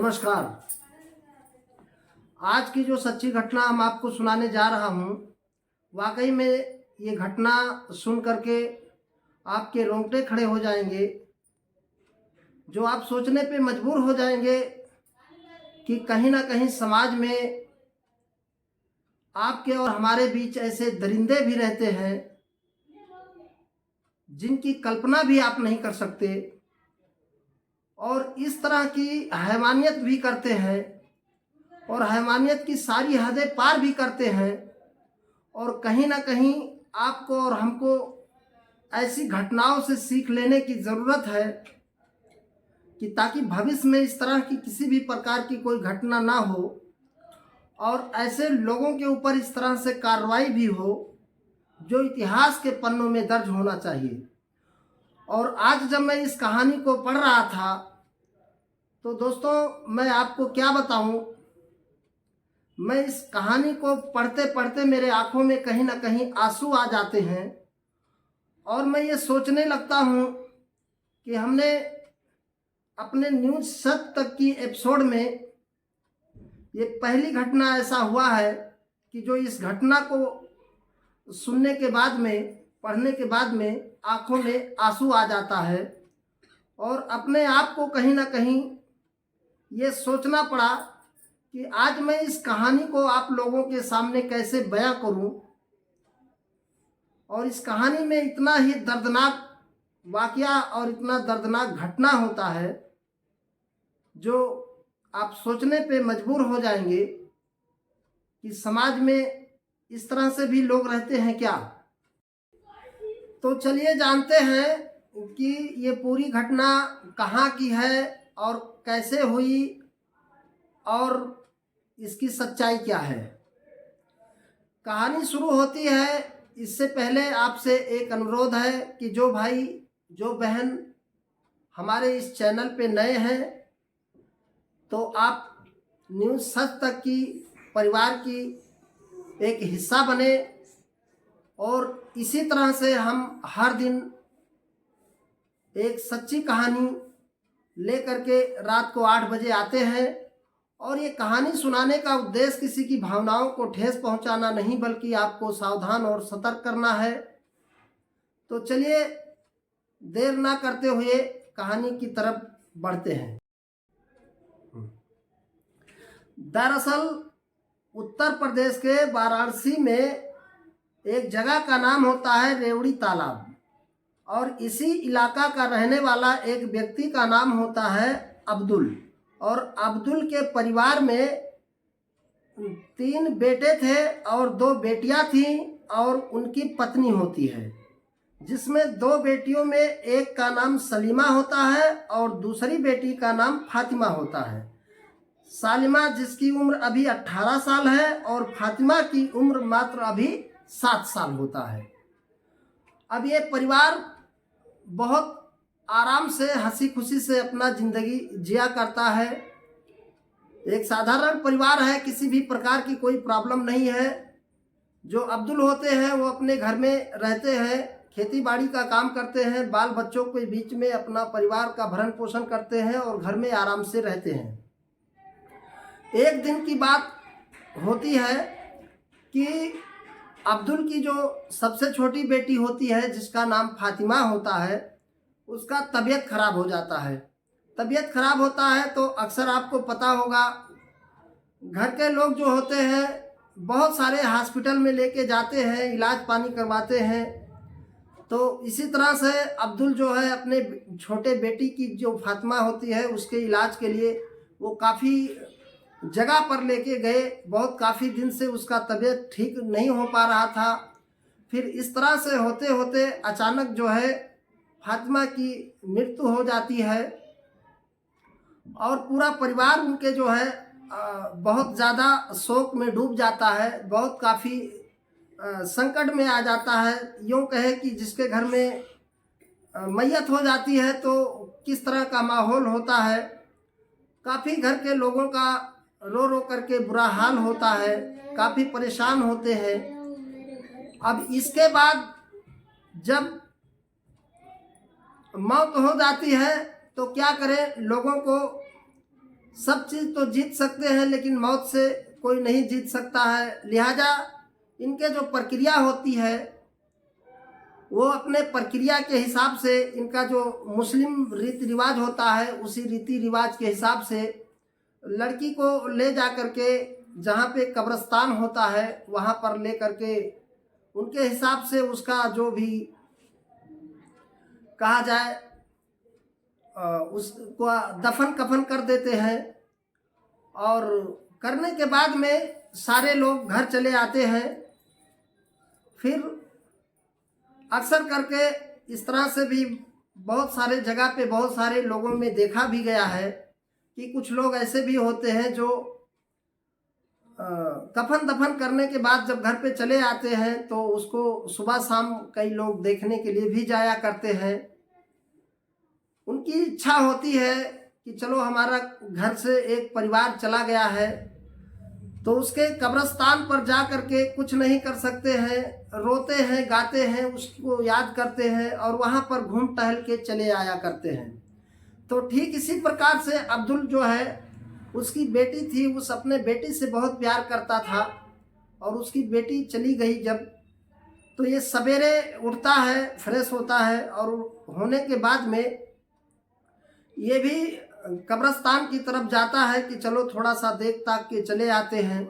नमस्कार। आज की जो सच्ची घटना हम आपको सुनाने जा रहा हूँ, वाकई में ये घटना सुन करके आपके रोंगटे खड़े हो जाएंगे, जो आप सोचने पे मजबूर हो जाएंगे कि कहीं ना कहीं समाज में आपके और हमारे बीच ऐसे दरिंदे भी रहते हैं जिनकी कल्पना भी आप नहीं कर सकते और इस तरह की हैवानियत भी करते हैं और हैवानियत की सारी हदें पार भी करते हैं। और कहीं ना कहीं आपको और हमको ऐसी घटनाओं से सीख लेने की ज़रूरत है कि ताकि भविष्य में इस तरह की किसी भी प्रकार की कोई घटना ना हो और ऐसे लोगों के ऊपर इस तरह से कार्रवाई भी हो जो इतिहास के पन्नों में दर्ज होना चाहिए। और आज जब मैं इस कहानी को पढ़ रहा था तो दोस्तों मैं आपको क्या बताऊं, मैं इस कहानी को पढ़ते पढ़ते मेरे आंखों में कहीं ना कहीं आंसू आ जाते हैं और मैं ये सोचने लगता हूं कि हमने अपने न्यूज़ 7 तक की एपिसोड में ये पहली घटना ऐसा हुआ है कि जो इस घटना को सुनने के बाद में, पढ़ने के बाद में आंखों में आंसू आ जाता है और अपने आप को कहीं ना कहीं ये सोचना पड़ा कि आज मैं इस कहानी को आप लोगों के सामने कैसे बयां करूं। और इस कहानी में इतना ही दर्दनाक वाकया और इतना दर्दनाक घटना होता है जो आप सोचने पे मजबूर हो जाएंगे कि समाज में इस तरह से भी लोग रहते हैं क्या। तो चलिए जानते हैं कि ये पूरी घटना कहाँ की है और कैसे हुई और इसकी सच्चाई क्या है। कहानी शुरू होती है, इससे पहले आपसे एक अनुरोध है कि जो भाई जो बहन हमारे इस चैनल पे नए हैं तो आप न्यूज़ 7 तक की परिवार की एक हिस्सा बने और इसी तरह से हम हर दिन एक सच्ची कहानी लेकर के रात को 8 बजे आते हैं। और ये कहानी सुनाने का उद्देश्य किसी की भावनाओं को ठेस पहुंचाना नहीं बल्कि आपको सावधान और सतर्क करना है। तो चलिए देर ना करते हुए कहानी की तरफ बढ़ते हैं। दरअसल उत्तर प्रदेश के वाराणसी में एक जगह का नाम होता है रेवड़ी तालाब और इसी इलाका का रहने वाला एक व्यक्ति का नाम होता है अब्दुल। और अब्दुल के परिवार में 3 बेटे थे और 2 बेटियां थीं और उनकी पत्नी होती है, जिसमें 2 बेटियों में एक का नाम सलीमा होता है और दूसरी बेटी का नाम फातिमा होता है। सालिमा जिसकी उम्र अभी 18 साल है और फातिमा की उम्र मात्र अभी 7 साल होता है। अब ये परिवार बहुत आराम से हंसी खुशी से अपना ज़िंदगी जिया करता है। एक साधारण परिवार है, किसी भी प्रकार की कोई प्रॉब्लम नहीं है। जो अब्दुल होते हैं वो अपने घर में रहते हैं, खेती बाड़ी का काम करते हैं, बाल बच्चों के बीच में अपना परिवार का भरण पोषण करते हैं और घर में आराम से रहते हैं। एक दिन की बात होती है कि अब्दुल की जो सबसे छोटी बेटी होती है जिसका नाम फातिमा होता है, उसका तबीयत खराब हो जाता है। तबीयत खराब होता है तो अक्सर आपको पता होगा घर के लोग जो होते हैं बहुत सारे हॉस्पिटल में लेके जाते हैं, इलाज पानी करवाते हैं। तो इसी तरह से अब्दुल जो है अपने छोटे बेटी की जो फातिमा होती है उसके इलाज के लिए वो काफ़ी जगह पर लेके गए। बहुत काफ़ी दिन से उसका तबीयत ठीक नहीं हो पा रहा था। फिर इस तरह से होते होते अचानक जो है फातिमा की मृत्यु हो जाती है और पूरा परिवार उनके जो है बहुत ज़्यादा शोक में डूब जाता है, बहुत काफ़ी संकट में आ जाता है। यूँ कहे कि जिसके घर में मैयत हो जाती है तो किस तरह का माहौल होता है। काफ़ी घर के लोगों का रो रो करके बुरा हाल होता है, काफ़ी परेशान होते हैं। अब इसके बाद जब मौत हो जाती है तो क्या करें, लोगों को सब चीज़ तो जीत सकते हैं लेकिन मौत से कोई नहीं जीत सकता है। लिहाजा इनके जो प्रक्रिया होती है वो अपने प्रक्रिया के हिसाब से, इनका जो मुस्लिम रीति रिवाज होता है उसी रीति रिवाज के हिसाब से लड़की को ले जा कर के जहाँ पे कब्रिस्तान होता है वहाँ पर ले कर के उनके हिसाब से उसका जो भी कहा जाए उसको दफन कफन कर देते हैं। और करने के बाद में सारे लोग घर चले आते हैं। फिर अक्सर करके इस तरह से भी बहुत सारे जगह पे बहुत सारे लोगों में देखा भी गया है कि कुछ लोग ऐसे भी होते हैं जो कफन दफन करने के बाद जब घर पे चले आते हैं तो उसको सुबह शाम कई लोग देखने के लिए भी जाया करते हैं। उनकी इच्छा होती है कि चलो हमारा घर से एक परिवार चला गया है, तो उसके कब्रिस्तान पर जा कर के कुछ नहीं कर सकते हैं, रोते हैं, गाते हैं, उसको याद करते हैं और वहाँ पर घूम टहल के चले आया करते हैं। तो ठीक इसी प्रकार से अब्दुल जो है, उसकी बेटी थी, उस अपने बेटी से बहुत प्यार करता था और उसकी बेटी चली गई जब, तो ये सवेरे उठता है, फ्रेश होता है और होने के बाद में ये भी कब्रिस्तान की तरफ जाता है कि चलो थोड़ा सा देख ताक के चले आते हैं।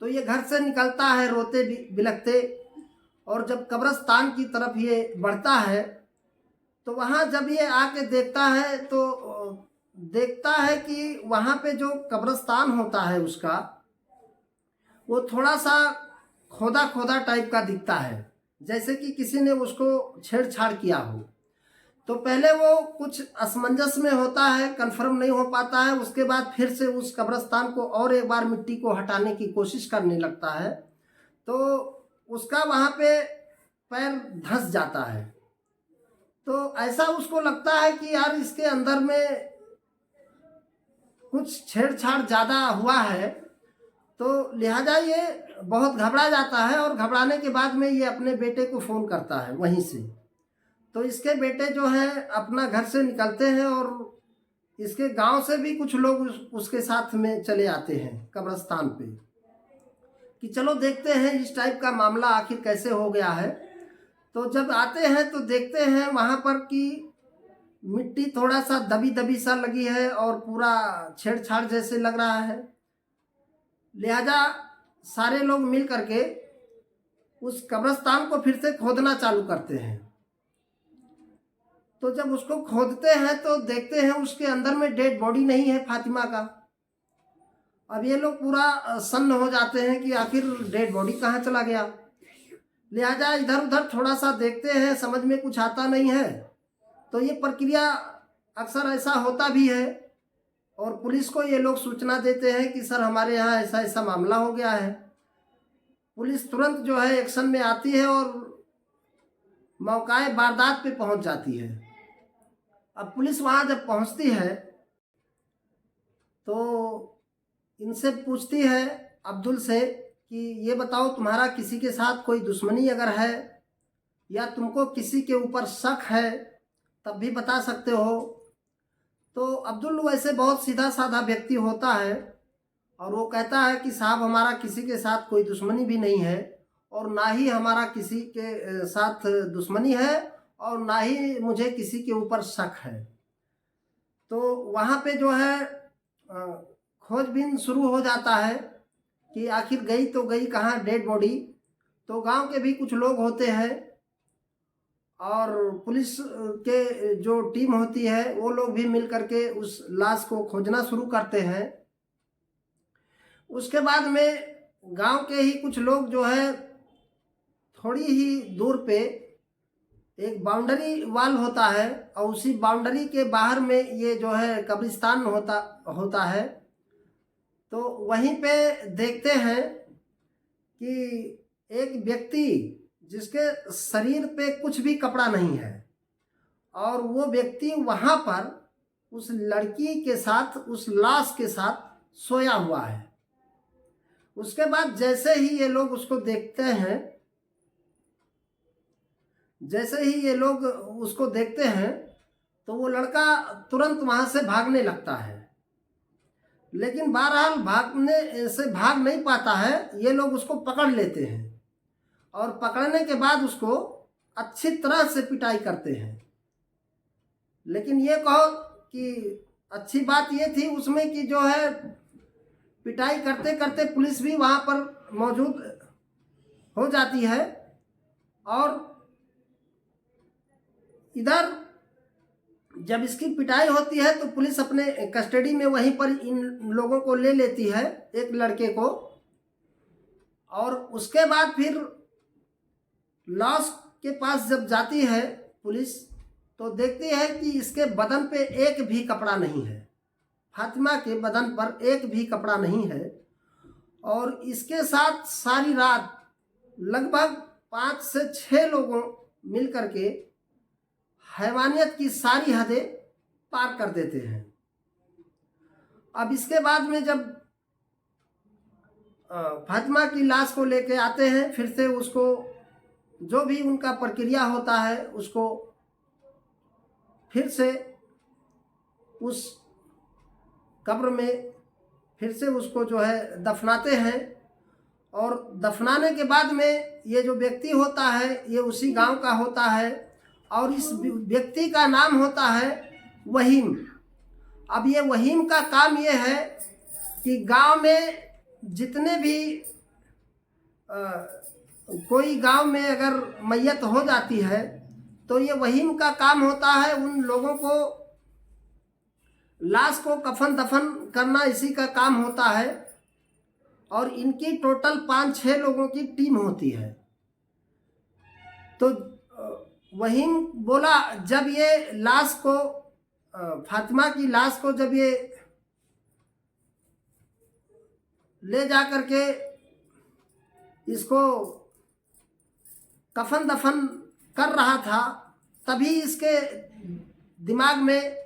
तो ये घर से निकलता है रोते बिलखते, और जब कब्रिस्तान की तरफ ये बढ़ता है तो वहाँ जब ये आके देखता है तो देखता है कि वहाँ पे जो कब्रिस्तान होता है उसका वो थोड़ा सा खोदा खोदा टाइप का दिखता है, जैसे कि किसी ने उसको छेड़छाड़ किया हो। तो पहले वो कुछ असमंजस में होता है, कंफर्म नहीं हो पाता है। उसके बाद फिर से उस कब्रिस्तान को और एक बार मिट्टी को हटाने की कोशिश करने लगता है, तो उसका वहाँ पे पैर धंस जाता है। तो ऐसा उसको लगता है कि यार इसके अंदर में कुछ छेड़छाड़ ज़्यादा हुआ है, तो लिहाजा ये बहुत घबरा जाता है और घबराने के बाद में ये अपने बेटे को फ़ोन करता है वहीं से। तो इसके बेटे जो हैं अपना घर से निकलते हैं और इसके गांव से भी कुछ लोग उसके साथ में चले आते हैं कब्रिस्तान पे कि चलो देखते हैं इस टाइप का मामला आखिर कैसे हो गया है। तो जब आते हैं तो देखते हैं वहाँ पर कि मिट्टी थोड़ा सा दबी दबी सा लगी है और पूरा छेड़छाड़ जैसे लग रहा है। लिहाजा सारे लोग मिल करके उस कब्रिस्तान को फिर से खोदना चालू करते हैं। तो जब उसको खोदते हैं तो देखते हैं उसके अंदर में डेड बॉडी नहीं है फातिमा का। अब ये लोग पूरा सन्न हो जाते हैं कि आखिर डेड बॉडी कहाँ चला गया। लिहाजा इधर उधर थोड़ा सा देखते हैं, समझ में कुछ आता नहीं है। तो ये प्रक्रिया अक्सर ऐसा होता भी है और पुलिस को ये लोग सूचना देते हैं कि सर हमारे यहाँ ऐसा ऐसा मामला हो गया है। पुलिस तुरंत जो है एक्शन में आती है और मौकाए वारदात पे पहुंच जाती है। अब पुलिस वहाँ जब पहुँचती है तो इनसे पूछती है अब्दुल से कि ये बताओ तुम्हारा किसी के साथ कोई दुश्मनी अगर है या तुमको किसी के ऊपर शक है तब भी बता सकते हो। तो अब्दुल वैसे बहुत सीधा साधा व्यक्ति होता है और वो कहता है कि साहब हमारा किसी के साथ कोई दुश्मनी भी नहीं है और ना ही हमारा किसी के साथ दुश्मनी है और ना ही मुझे किसी के ऊपर शक है। तो वहाँ पे जो है खोजबीन शुरू हो जाता है कि आखिर गई तो गई कहाँ डेड बॉडी। तो गांव के भी कुछ लोग होते हैं और पुलिस के जो टीम होती है वो लोग भी मिल करके उस लाश को खोजना शुरू करते हैं। उसके बाद में गांव के ही कुछ लोग जो है थोड़ी ही दूर पे एक बाउंड्री वाल होता है और उसी बाउंड्री के बाहर में ये जो है कब्रिस्तान होता है। तो वहीं पे देखते हैं कि एक व्यक्ति जिसके शरीर पे कुछ भी कपड़ा नहीं है और वो व्यक्ति वहाँ पर उस लड़की के साथ, उस लाश के साथ सोया हुआ है। उसके बाद जैसे ही ये लोग उसको देखते हैं, जैसे ही ये लोग उसको देखते हैं तो वो लड़का तुरंत वहाँ से भागने लगता है। लेकिन बहरहाल भागने से भाग नहीं पाता है। ये लोग उसको पकड़ लेते हैं और पकड़ने के बाद उसको अच्छी तरह से पिटाई करते हैं। लेकिन ये कहो कि अच्छी बात ये थी उसमें कि जो है पिटाई करते करते पुलिस भी वहाँ पर मौजूद हो जाती है और इधर जब इसकी पिटाई होती है तो पुलिस अपने कस्टडी में वहीं पर इन लोगों को ले लेती है, एक लड़के को। और उसके बाद फिर लाश के पास जब जाती है पुलिस तो देखती है कि इसके बदन पे एक भी कपड़ा नहीं है, फातिमा के बदन पर एक भी कपड़ा नहीं है। और इसके साथ सारी रात लगभग 5 से 6 लोगों मिल करके हैवानियत की सारी हदें पार कर देते हैं। अब इसके बाद में जब फातिमा की लाश को लेके आते हैं, फिर से उसको जो भी उनका प्रक्रिया होता है उसको फिर से उस कब्र में फिर से उसको जो है दफनाते हैं। और दफनाने के बाद में ये जो व्यक्ति होता है ये उसी गांव का होता है और इस व्यक्ति का नाम होता है वहीम। अब ये वहीम का काम ये है कि गांव में जितने भी कोई गांव में अगर मैयत हो जाती है तो ये वहीम का काम होता है उन लोगों को लाश को कफन दफन करना, इसी का काम होता है। और इनकी टोटल 5-6 लोगों की टीम होती है। तो वहीम बोला जब ये लाश को फातिमा की लाश को जब ये ले जा करके इसको कफन दफन कर रहा था तभी इसके दिमाग में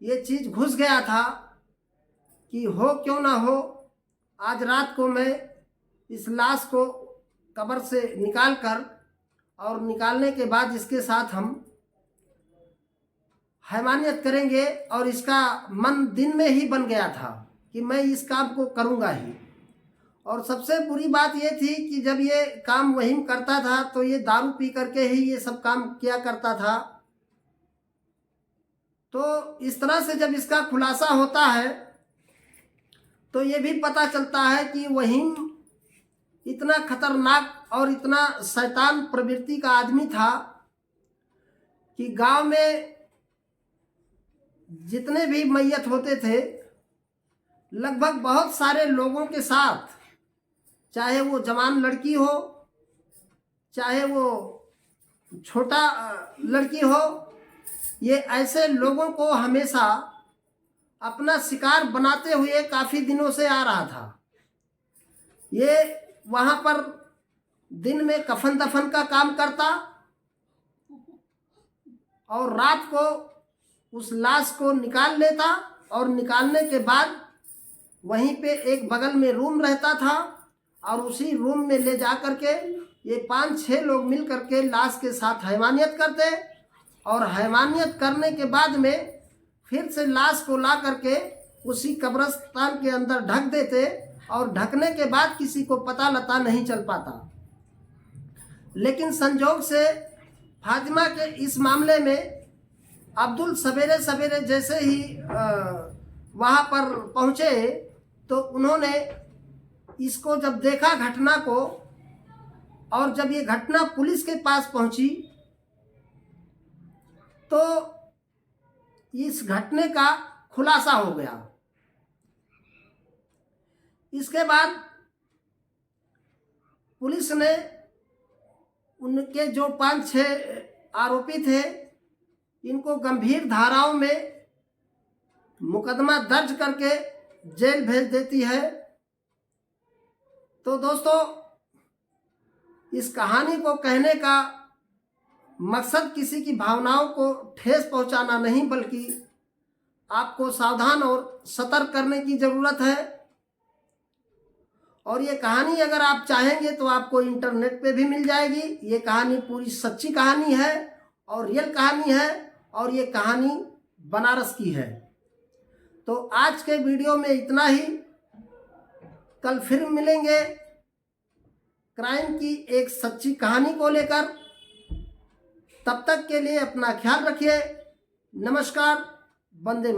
ये चीज़ घुस गया था कि हो क्यों ना हो आज रात को मैं इस लाश को कब्र से निकाल कर और निकालने के बाद इसके साथ हम हैवानियत करेंगे। और इसका मन दिन में ही बन गया था कि मैं इस काम को करूँगा ही। और सबसे बुरी बात ये थी कि जब ये काम वहीम करता था तो ये दारू पी करके ही ये सब काम किया करता था। तो इस तरह से जब इसका खुलासा होता है तो ये भी पता चलता है कि वहीम इतना खतरनाक और इतना शैतान प्रवृत्ति का आदमी था कि गांव में जितने भी मैयत होते थे लगभग बहुत सारे लोगों के साथ, चाहे वो जवान लड़की हो चाहे वो छोटा लड़की हो, ये ऐसे लोगों को हमेशा अपना शिकार बनाते हुए काफ़ी दिनों से आ रहा था। ये वहाँ पर दिन में कफन दफन का काम करता और रात को उस लाश को निकाल लेता और निकालने के बाद वहीं पे एक बगल में रूम रहता था और उसी रूम में ले जा कर के ये 5-6 लोग मिल करके लाश के साथ हैवानियत करते और हैवानियत करने के बाद में फिर से लाश को ला करके उसी कब्रिस्तान के अंदर ढक देते और ढकने के बाद किसी को पता लता नहीं चल पाता। लेकिन संजोग से फातिमा के इस मामले में अब्दुल सवेरे सवेरे जैसे ही वहाँ पर पहुँचे तो उन्होंने इसको जब देखा घटना को और जब ये घटना पुलिस के पास पहुँची तो इस घटने का खुलासा हो गया। इसके बाद पुलिस ने उनके जो 5-6 आरोपी थे इनको गंभीर धाराओं में मुकदमा दर्ज करके जेल भेज देती है। तो दोस्तों इस कहानी को कहने का मकसद किसी की भावनाओं को ठेस पहुंचाना नहीं बल्कि आपको सावधान और सतर्क करने की ज़रूरत है। और ये कहानी अगर आप चाहेंगे तो आपको इंटरनेट पे भी मिल जाएगी। ये कहानी पूरी सच्ची कहानी है और रियल कहानी है और ये कहानी बनारस की है। तो आज के वीडियो में इतना ही। कल फिर मिलेंगे क्राइम की एक सच्ची कहानी को लेकर। तब तक के लिए अपना ख्याल रखिए। नमस्कार। वंदे मातरम।